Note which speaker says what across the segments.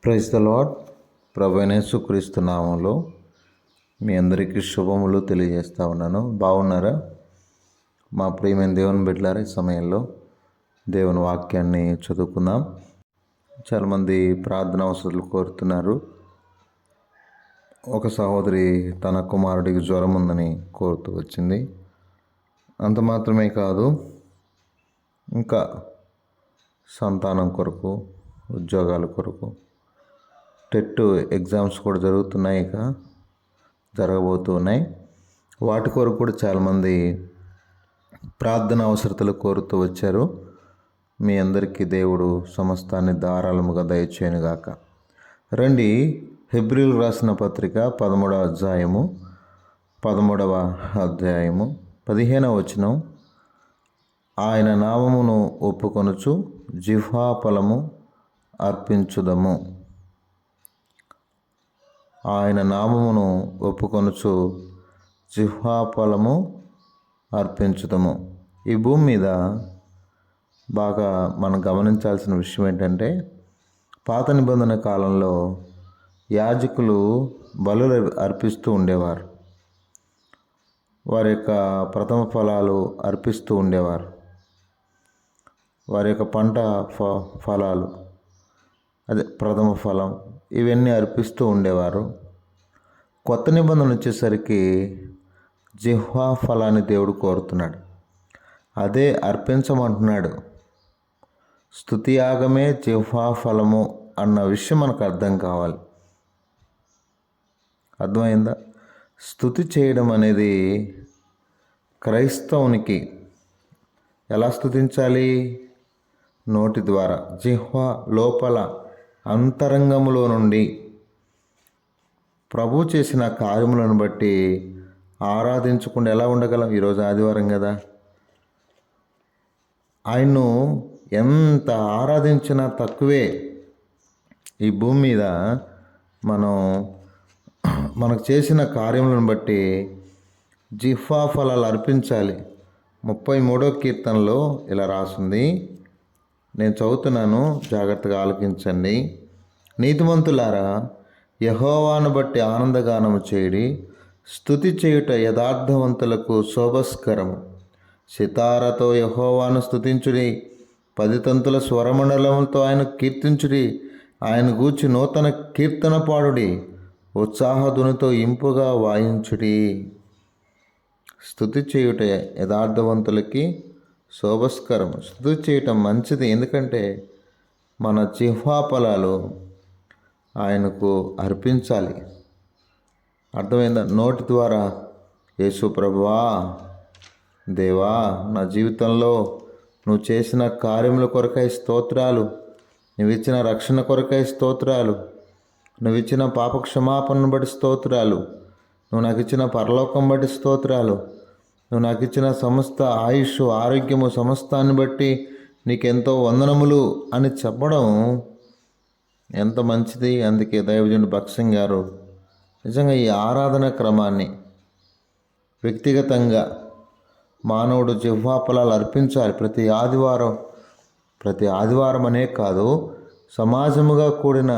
Speaker 1: Praise the lord. ప్రభువైన యేసుక్రీస్తు నామములో మీ అందరికీ శుభములు తెలియజేస్తా ఉన్నాను. బాగున్నారా? మా ప్రియమైన దేవుని బిడ్డలారా, ఈ సమయంలో దేవుని వాక్యాన్ని చదువుకుందాం. చాలామంది ప్రార్థన అవసరాలు కోరుతున్నారు. ఒక సహోదరి తన కుమారుడికి జ్వరం ఉందని కోరుతూ వచ్చింది. అంత మాత్రమే కాదు, ఇంకా సంతానం కొరకు, ఉద్యోగాల కొరకు, టెట్ ఎగ్జామ్స్ కూడా జరుగుతున్నాయి, ఇక జరగబోతున్నాయి. వాటి కొరకు కూడా చాలామంది ప్రార్థన అవసరతలు కోరుతూ వచ్చారు. మీ అందరికీ దేవుడు సమస్తాన్ని ధారాళముగా దయచేయనుగాక. రండి, హెబ్రీయులకు రాసిన పత్రిక 13వ అధ్యాయము 15వ వచనం. ఆయన నామమును ఒప్పుకొనుచు జిహ్వాఫలము అర్పించుదము. ఆయన నామమును ఒప్పుకొనుచు జిహ్వాఫలము అర్పించుదము. ఈ భూమి మీద బాగా మనం గమనించాల్సిన విషయం ఏంటంటే, పాత నిబంధన కాలంలో యాజకులు బలులు అర్పిస్తూ ఉండేవారు. వారి యొక్క ప్రథమ ఫలాలు అర్పిస్తూ ఉండేవారు. వారి యొక్క పంట ఫలాలు, అదే ప్రథమ ఫలం, ఇవన్నీ అర్పిస్తూ ఉండేవారు. కొత్త నిబంధన వచ్చేసరికి జిహ్వా ఫలాన్ని దేవుడు కోరుతున్నాడు. అదే అర్పించమంటున్నాడు. స్తుతియాగమే జిహ్వా ఫలము అన్న విషయం మనకు అర్థం కావాలి. అర్థమైందా? స్తుతి చేయడం అనేది క్రైస్తవునికి ఎలా స్తుతించాలి? నోటి ద్వారా, జిహ్వా లోపల అంతరంగములో నుండి ప్రభు చేసిన కార్యములను బట్టి ఆరాధించకుండా ఎలా ఉండగలం? ఈరోజు ఆదివారం కదా, ఆయన్ను ఎంత ఆరాధించినా తక్కువే. ఈ భూమి మీద మనకు చేసిన కార్యములను బట్టి జిహ్వా ఫలాలు అర్పించాలి. 33వ కీర్తనలో ఇలా రాసింది, నేను చదువుతున్నాను, జాగ్రత్తగా ఆలకించండి. నీతిమంతులారా, యెహోవాను బట్టి ఆనందగానము చేయుడి, స్తుతి చేయుట యథార్థవంతులకు శోభస్కరము. సితారతో యెహోవాను స్తుతించుడి, 10 తంతుల స్వరమండలములతో ఆయన కీర్తించుడి. ఆయన గూర్చి నూతన కీర్తన పాడుడి, ఉత్సాహధునితో ఇంపుగా వాయించుడి. స్తుతి చేయుట యథార్థవంతులకి శోభస్కరము. స్తుతి చేయటం మంచిది, ఎందుకంటే మన జిహ్వా ఫలాలు ఆయనకు అర్పించాలి. అర్థమైందా? నోటి ద్వారా, యేసు ప్రభువా, దేవా, నా జీవితంలో నువ్వు చేసిన కార్యముల కొరకై స్తోత్రాలు, నువ్వు ఇచ్చిన రక్షణ కొరకై స్తోత్రాలు, నువ్వు ఇచ్చిన పాప క్షమాపణను బట్టి స్తోత్రాలు, నువ్వు నాకు ఇచ్చిన పరలోకం బట్టి స్తోత్రాలు, నువ్వు నాకు ఇచ్చిన సమస్త ఆయుష్, ఆరోగ్యము, సమస్తాన్ని బట్టి నీకెంతో వందనములు అని చెప్పడం ఎంత మంచిది. అందుకే దైవజనుడు భక్సింగ్ గారు నిజంగా ఈ ఆరాధన క్రమాన్ని వ్యక్తిగతంగా మానవుడు జిహ్వా ఫలాలు అర్పించాలి. ప్రతి ఆదివారం అనే కాదు, సమాజముగా కూడిన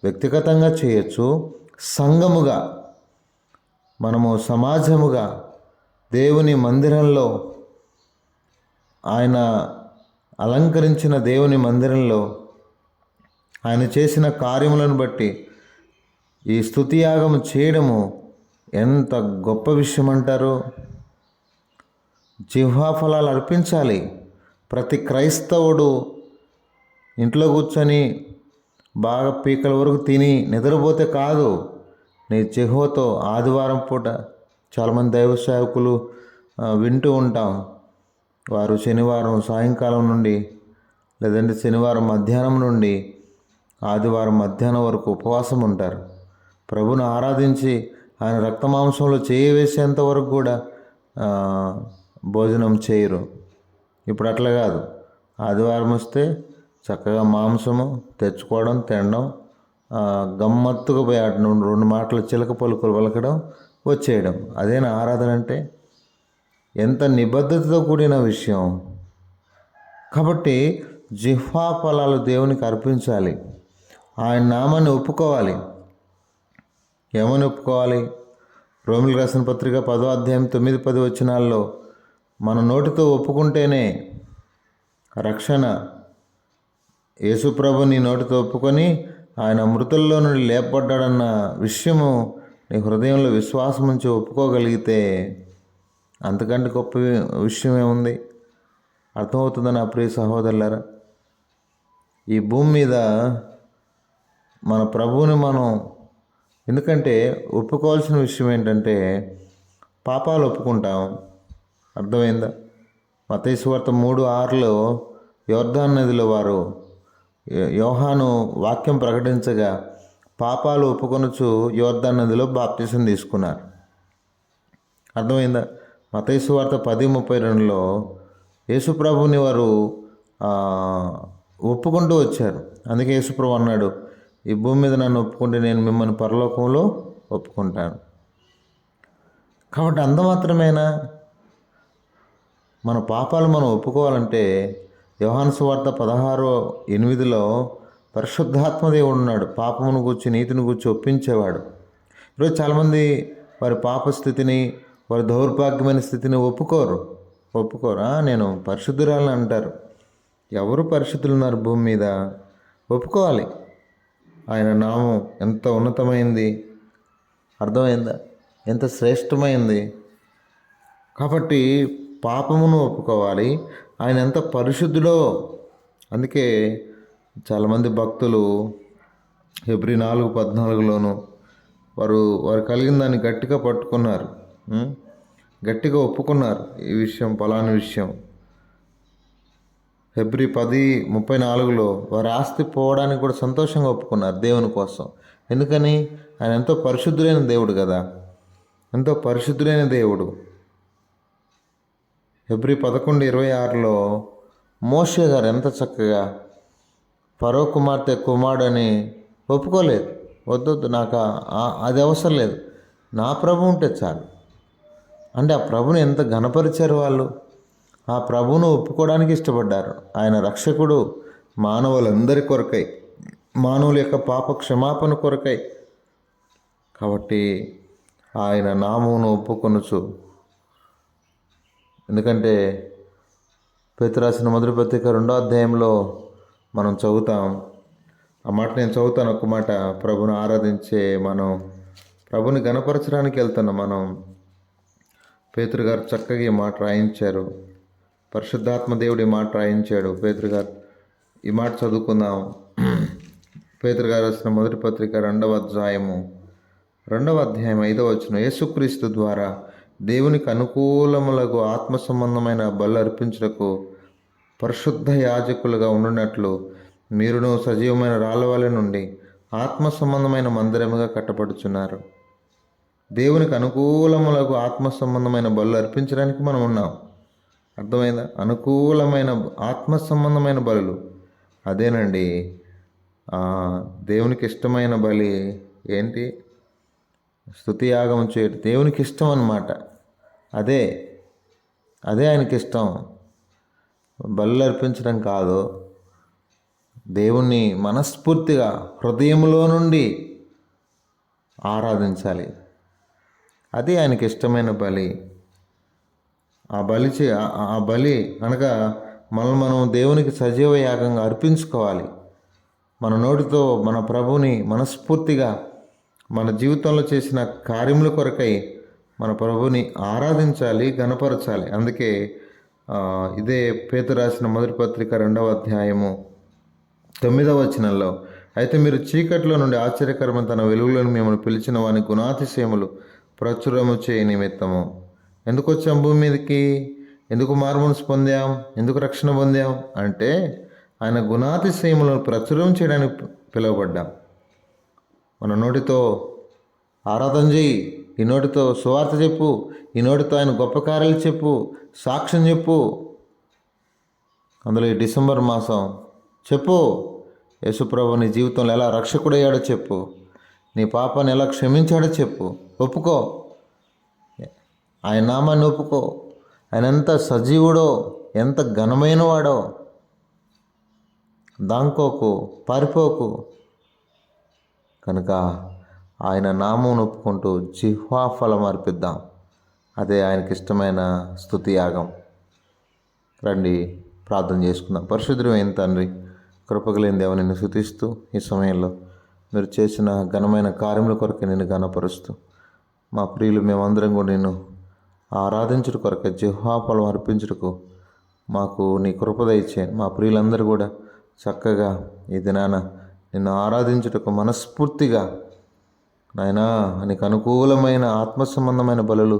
Speaker 1: వ్యక్తిగతంగా చేయొచ్చు, సంఘముగా, మనము సమాజముగా దేవుని మందిరంలో, ఆయన అలంకరించిన దేవుని మందిరంలో ఆయన చేసిన కార్యములను బట్టి ఈ స్తుతియాగము చేయడము ఎంత గొప్ప విషయం అంటారు. జిహ్వా ఫలాలు అర్పించాలి. ప్రతి క్రైస్తవుడు ఇంట్లో కూర్చొని బాగా పీకల వరకు తిని నిద్రపోతే కాదు, నీ జిహ్వతో ఆదివారం పూట చాలామంది దైవ సేవకులు వింటూ ఉంటాం. వారు శనివారం సాయంకాలం నుండి, లేదంటే శనివారం మధ్యాహ్నం నుండి ఆదివారం మధ్యాహ్నం వరకు ఉపవాసం ఉంటారు. ప్రభుని ఆరాధించి ఆయన రక్తమాంసంలో వేసేంత వరకు కూడా భోజనం చేయరు. ఇప్పుడు అట్లా కాదు. ఆదివారం వస్తే చక్కగా మాంసము తెచ్చుకోవడం, తినడం, గమ్మత్తుగా పోయి అటు నుండి 2 మాటలు చిలక పలుకులు పలకడం, వచ్చేయడం. అదేనా ఆరాధన అంటే? ఎంత నిబద్ధతతో కూడిన విషయం. కాబట్టి జిహ్వా ఫలాలు దేవునికి అర్పించాలి. ఆయన నామాన్ని ఒప్పుకోవాలి. ఏమని ఒప్పుకోవాలి? రోమిలకు రాసిన పత్రిక 10వ అధ్యాయం 9-10 వచనాల్లో మన నోటితో ఒప్పుకుంటేనే రక్షణ. యేసుప్రభు నీ నోటితో ఒప్పుకొని ఆయన మృతుల్లో నుండి లేపబడ్డాడన్న విషయము నీ హృదయంలో విశ్వాసం ఉంచి ఒప్పుకోగలిగితే అంతకంటే గొప్ప విషయం ఏముంది? అర్థమవుతుందని నా ప్రియ సహోదరులారా, ఈ భూమి మీద మన ప్రభువుని మనం ఎందుకంటే ఒప్పుకోవాల్సిన విషయం ఏంటంటే పాపాలు ఒప్పుకుంటాం. అర్థమైందా? మత్తయి సువార్త 3:6లో యోర్దాను నదిలో వారు యోహాను వాక్యం ప్రకటించగా పాపాలు ఒప్పుకొనుచు యోర్దాను నదిలో బాప్తిసం తీసుకున్నారు. అర్థమైందా? మత్తయి సువార్త 10:32లో యేసుప్రభుని వారు ఒప్పుకుంటూ వచ్చారు. అందుకే యేసుప్రభు అన్నాడు, ఈ భూమి మీద నన్ను ఒప్పుకుంటే నేను మిమ్మల్ని పరలోకంలో ఒప్పుకుంటాను. కాబట్టి అంత మాత్రమేనా? మన పాపాలు మనం ఒప్పుకోవాలంటే యోహాను సువార్త 16:8లో పరిశుద్ధాత్మ దేవుడు ఉన్నాడు, పాపమును గూర్చి నీతిని గూర్చి ఒప్పించేవాడు. ఈరోజు చాలామంది వారి పాప స్థితిని, వారి దౌర్భాగ్యమైన స్థితిని ఒప్పుకోరు. నేను పరిశుద్ధురాలని అంటారు. ఎవరు పరిశుద్ధులు ఉన్నారు భూమి మీద? ఒప్పుకోవాలి. ఆయన నామం ఎంత ఉన్నతమైంది, అర్థమైందా? ఎంత శ్రేష్టమైంది. కాబట్టి పాపమును ఒప్పుకోవాలి. ఆయన ఎంత పరిశుద్ధుడో. అందుకే చాలామంది భక్తులు హెబ్రీ 4:14లోను వారు కలిగిన దాన్ని గట్టిగా పట్టుకున్నారు, గట్టిగా ఒప్పుకున్నారు. ఈ విషయం పలాని విషయం. హెబ్రీ 10:34లో వారి ఆస్తి పోవడానికి కూడా సంతోషంగా ఒప్పుకున్నారు దేవుని కోసం. ఎందుకని? ఆయన ఎంతో పరిశుద్ధులైన దేవుడు కదా, ఎంతో పరిశుద్ధులైన దేవుడు. హెబ్రీ 11:26లో మోషే గారు ఎంత చక్కగా ఫరో కుమార్తె కుమారుడని ఒప్పుకోలేదు. వద్దు, నాకు అది అవసరం లేదు, నా ప్రభు ఉంటే చాలు. అంటే ఆ ప్రభుని ఎంత ఘనపరిచారు వాళ్ళు. ఆ ప్రభువును ఒప్పుకోవడానికి ఇష్టపడ్డారు. ఆయన రక్షకుడు మానవులందరి కొరకై, మానవుల యొక్క పాప క్షమాపణ కొరకై. కాబట్టి ఆయన నామమును ఒప్పుకొనుచు, ఎందుకంటే పేతురు రాసిన మొదటి పత్రిక 2వ అధ్యాయంలో మనం చదువుతాం. ఆ మాట నేను చదువుతాను, ఒక మాట. ప్రభుని ఆరాధించే మనం, ప్రభుని గణపరచడానికి వెళ్తున్నాం మనం. పేతురు గారు చక్కగా ఈ మాట రాయించారు. పరిశుద్ధాత్మ దేవుడు ఈ మాట రాయించాడు. పేతురు గారు ఈ మాట చదువుకుందాం. పేతురు గారు రాసిన మొదటి పత్రిక 2వ అధ్యాయం 5వ వచనం. యేసుక్రీస్తు ద్వారా దేవునికి అనుకూలములకు ఆత్మ సంబంధమైన బలు అర్పించుటకు పరిశుద్ధ యాజకులుగా ఉండునట్లు మీరును సజీవమైన రాళ్ళవలె నుండి ఆత్మ సంబంధమైన మందిరముగా కట్టబడుచున్నారు. దేవునికి అనుకూలములకు ఆత్మ సంబంధమైన బలు అర్పించడానికి మనం ఉన్నాం. అర్థమైందా? అనుకూలమైన ఆత్మ సంబంధమైన బలులు అదేనండి. దేవునికి ఇష్టమైన బలి ఏంటి? స్తుతి యాగం చేయడం దేవునికి ఇష్టం అన్నమాట. అదే ఆయనకి ఇష్టం. బలు అర్పించడం కాదు, దేవుణ్ణి మనస్ఫూర్తిగా హృదయంలో నుండి ఆరాధించాలి. అది ఆయనకి ఇష్టమైన బలి. ఆ బలి అనగా మనం దేవునికి సజీవ యాగంగా అర్పించుకోవాలి. మన నోటితో మన ప్రభుని మనస్ఫూర్తిగా మన జీవితంలో చేసిన కార్యముల కొరకై మన ప్రభుని ఆరాధించాలి, గణపరచాలి. అందుకే ఇదే పేతురు రాసిన మొదటి పత్రిక 2వ అధ్యాయము 9వ వచనంలో, అయితే మీరు చీకట్లో నుండి ఆశ్చర్యకరమైన తన వెలుగులను మిమ్మల్ని పిలిచిన వాని గుణాతిశయములు ప్రచురము చేయ నిమిత్తము ఎందుకు వచ్చాం భూమి మీదకి? ఎందుకు మారుమనసు పొందాం? ఎందుకు రక్షణ పొందాం? అంటే ఆయన గుణాతిశయములను ప్రచురం చేయడానికి పిలువబడ్డాం. మన నోటితో ఆరాధన చేయి, ఈ నోటితో సువార్త చెప్పు, ఈ నోటితో ఆయన గొప్ప కార్యాలు చెప్పు, సాక్ష్యం చెప్పు. అందులో ఈ డిసెంబర్ మాసం చెప్పు, యేసుప్రభు నీ జీవితంలో ఎలా రక్షకుడయ్యాడో చెప్పు, నీ పాపాన్ని ఎలా క్షమించాడో చెప్పు. ఒప్పుకో, ఆయన నామాన్ని ఒప్పుకో. ఆయన ఎంత సజీవుడో, ఎంత ఘనమైన వాడో. దాంకోకు, పారిపోకు. కనుక ఆయన నామం ఒప్పుకుంటూ జిహ్వా ఫలం అర్పిద్దాం. అదే ఆయనకి ఇష్టమైన స్తుతి యాగం. రండి ప్రార్థన చేసుకుందాం. పరిశుద్ధమైన తండ్రి, కృపగలిగిన దేవ, నిన్ను స్తుతిస్తూ ఈ సమయంలో మీరు చేసిన ఘనమైన కార్యముల కొరకు నిన్ను ఘనపరుస్తూ, మా ప్రియులు మేమందరం కూడా నిన్ను ఆరాధించుట కొరకు జిహ్వా ఫలం అర్పించుటకు మాకు నీ కృప దయచేయండి. మా ప్రియులందరూ కూడా చక్కగా ఈ దినాన నిన్ను ఆరాధించుటకు మనస్ఫూర్తిగా నాయనా నీకు అనుకూలమైన ఆత్మ సంబంధమైన బలులు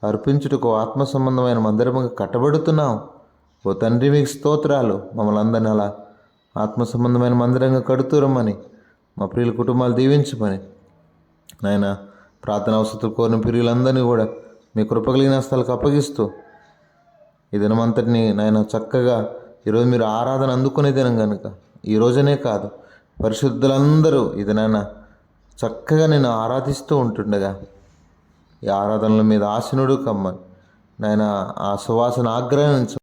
Speaker 1: అర్పించుటకు ఆత్మ సంబంధమైన మందిరముగా కట్టబడుతున్నాం. ఓ తండ్రి, మీకు స్తోత్రాలు. మమ్మల్ని అందరినీ అలా ఆత్మ సంబంధమైన మందిరంగా కడుతురమ్మని, మా ప్రియుల కుటుంబాలు దీవించమని నాయన ప్రార్థన అవసరం కోరిన ప్రియులందరినీ కూడా మీ కృపగలిగిన హస్తాలకు అప్పగిస్తూ ఈ దినమంతటిని నాయన చక్కగా ఈరోజు మీరు ఆరాధన అందుకునే దినం కనుక ఈ రోజనే కాదు, పరిశుద్ధులందరూ ఈ దినాన చక్కగా నేను ఆరాధిస్తూ ఉంటుండగా ఈ ఆరాధనల మీద ఆసీనుడు కమ్మని నాయన ఆ సువాసన ఆగ్రహించ